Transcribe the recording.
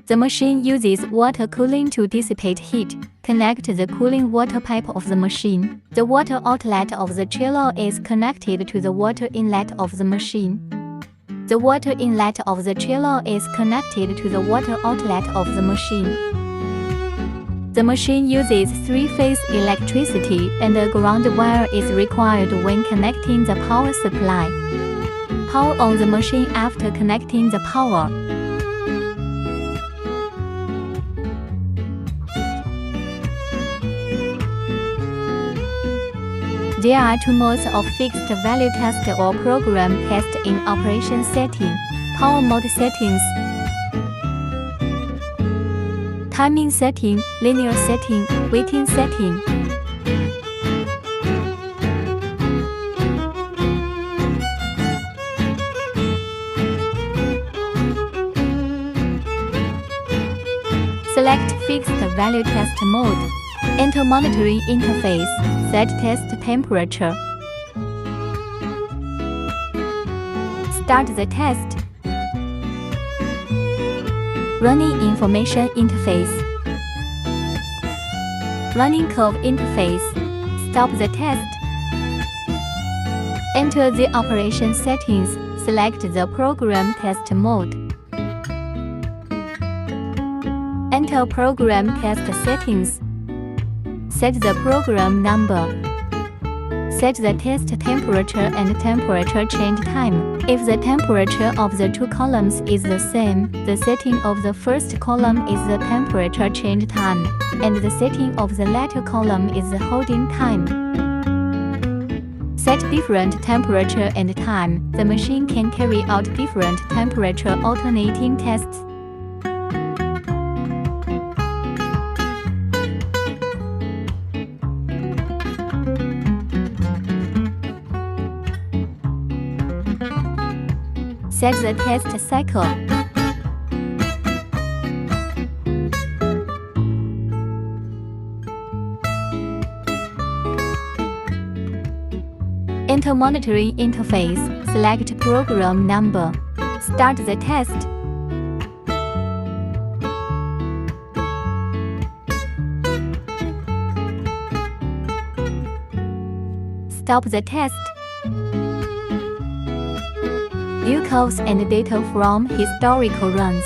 The machine uses water cooling to dissipate heat. Connect the cooling water pipe of the machine. The water outlet of the chiller is connected to the water inlet of the machine. The water inlet of the chiller is connected to the water outlet of the machine. The machine uses three-phase electricity and a ground wire is required when connecting the power supply. Power on the machine after connecting the power. There are two modes of fixed value test or program test in operation setting: power mode settings, timing setting, linear setting, waiting setting. Select fixed value test mode. Enter monitoring interface. Set test temperature. Start the test. Running information interface. Running curve interface. Stop the test. Enter the operation settings. Select the program test mode. Enter program test settings. Set the program number. Set the test temperature and temperature change time. If the temperature of the two columns is the same, the setting of the first column is the temperature change time, and the setting of the latter column is the holding time. Set different temperature and time. The machine can carry out different temperature alternating tests. Set the test cycle. Enter monitoring interface. Select program number. Start the test. Stop the test. View curves and data from historical runs.